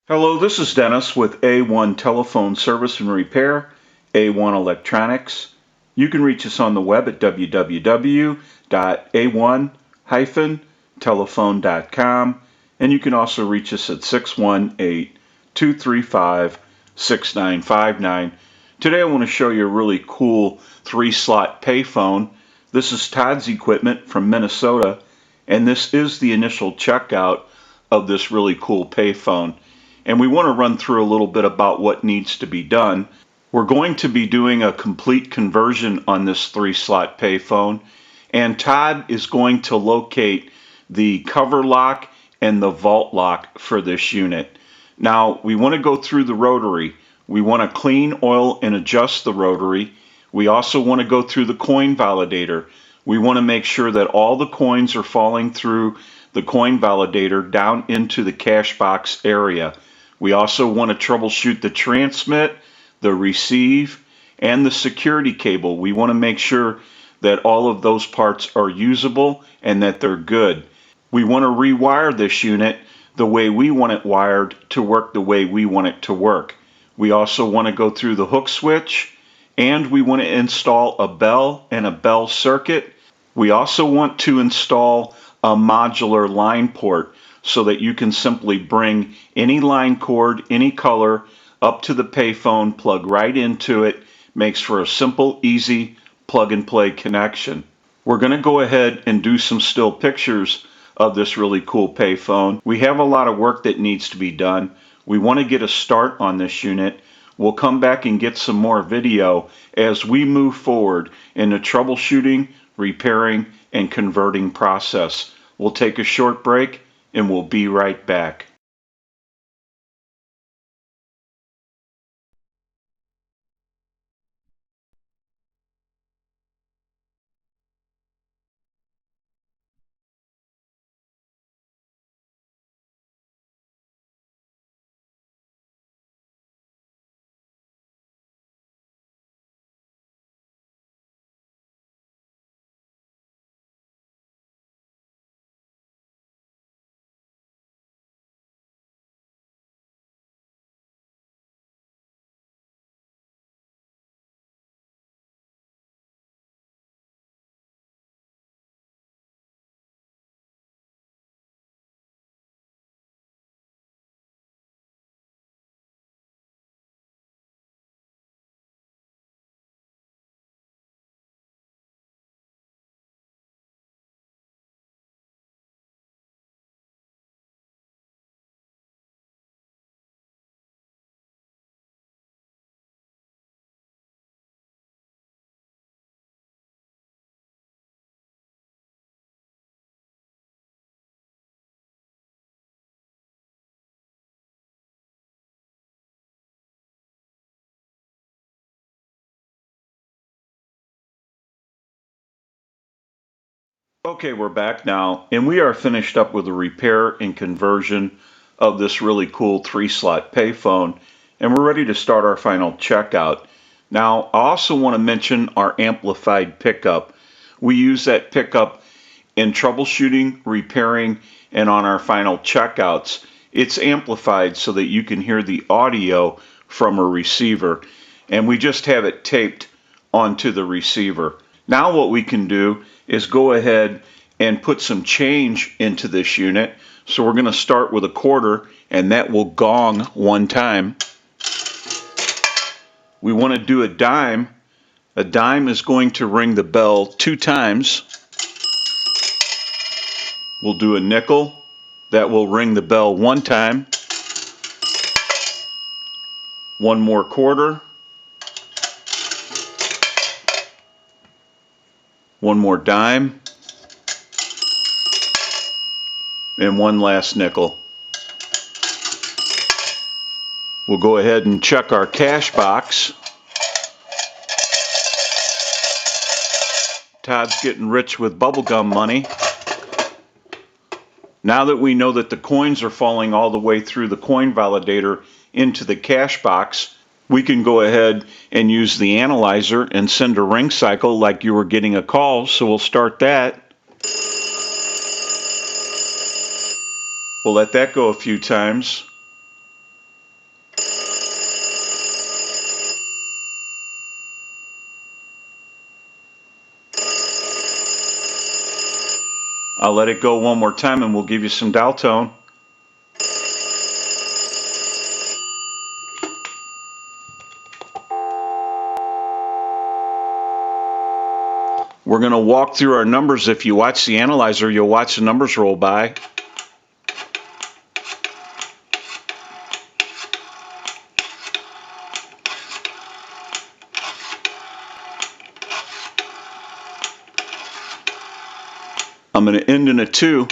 Hello, this is Dennis with A1 Telephone Service and Repair, A1 Electronics. You can reach us on the web at www.a1-telephone.com, and you can also reach us at 618-235-6959. Today I want to show you a really cool 3-slot payphone. This is Todd's equipment from Minnesota, and this is the initial checkout of this really cool payphone. And we want to run through a little bit about what needs to be done. We're going to be doing a complete conversion on this 3-slot payphone, and Todd is going to locate the cover lock and the vault lock for this unit. Now, we want to go through the rotary. We want to clean, oil, and adjust the rotary. We also want to go through the coin validator. We want to make sure that all the coins are falling through the coin validator down into the cash box area. We also want to troubleshoot the transmit, the receive, and the security cable. We want to make sure that all of those parts are usable and that they're good. We want to rewire this unit the way we want it wired to work the way we want it to work. We also want to go through the hook switch, and we want to install a bell and a bell circuit. We also want to install a modular line port, so that you can simply bring any line cord, any color, up to the payphone, plug right into it. Makes for a simple, easy plug and play connection. We're going to go ahead and do some still pictures of this really cool payphone. We have a lot of work that needs to be done. We want to get a start on this unit. We'll come back and get some more video as we move forward in the troubleshooting, repairing, and converting process. We'll take a short break and we'll be right back. Okay, we're back now, and we are finished up with the repair and conversion of this really cool 3-slot payphone, and we're ready to start our final checkout. Now, I also want to mention our amplified pickup. We use that pickup in troubleshooting, repairing, and on our final checkouts. It's amplified so that you can hear the audio from a receiver, and we just have it taped onto the receiver. Now what we can do is go ahead and put some change into this unit. So we're going to start with a quarter, and that will gong one time. We want to do a dime. A dime is going to ring the bell 2 times. We'll do a nickel. That will ring the bell 1 time. One more quarter. One more dime. And one last nickel. We'll go ahead and check our cash box. Todd's getting rich with bubblegum money. Now that we know that the coins are falling all the way through the coin validator into the cash box, we can go ahead and use the analyzer and send a ring cycle like you were getting a call. So we'll start that. We'll let that go a few times. I'll let it go one more time and we'll give you some dial tone. We're going to walk through our numbers. If you watch the analyzer, you'll watch the numbers roll by. I'm going to end in a 2.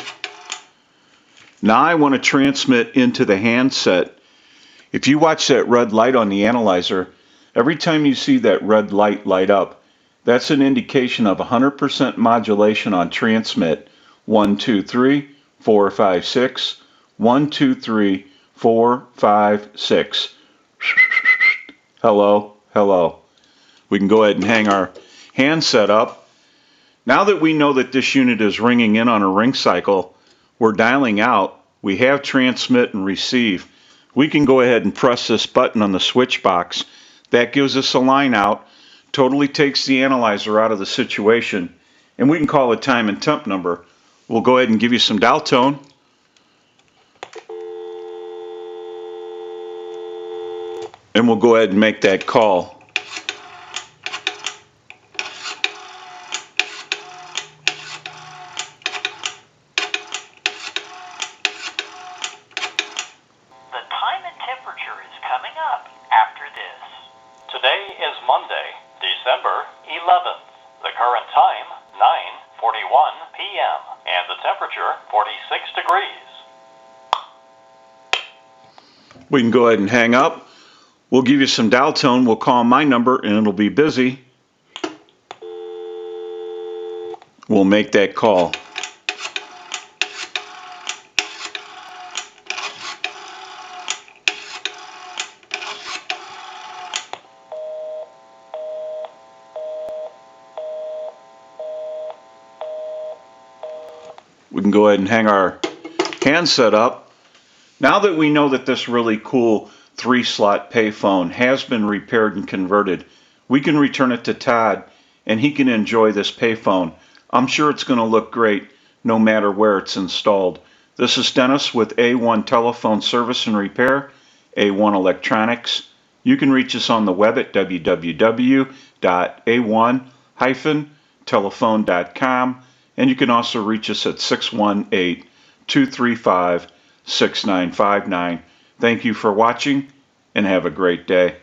Now I want to transmit into the handset. If you watch that red light on the analyzer, every time you see that red light light up, that's an indication of 100% modulation on transmit. 1, 2, 3, 4, 5, 6. 1, 2, 3, 4, 5, 6. Hello, hello. We can go ahead and hang our handset up. Now that we know that this unit is ringing in on a ring cycle, we're dialing out. We have transmit and receive. We can go ahead and press this button on the switch box. That gives us a line out, totally takes the analyzer out of the situation, and we can call a time and temp number. We'll go ahead and give you some dial tone. And we'll go ahead and make that call. Temperature is coming up after this. Today is Monday, December 11th. The current time, 9:41 p.m. and the temperature, 46 degrees. We can go ahead and hang up. We'll give you some dial tone. We'll call my number and it'll be busy. We'll make that call. We can go ahead and hang our handset up. Now that we know that this really cool 3-slot payphone has been repaired and converted, we can return it to Todd and he can enjoy this payphone. I'm sure it's going to look great no matter where it's installed. This is Dennis with A1 Telephone Service and Repair, A1 Electronics. You can reach us on the web at www.a1-telephone.com. And you can also reach us at 618-235-6959. Thank you for watching and have a great day.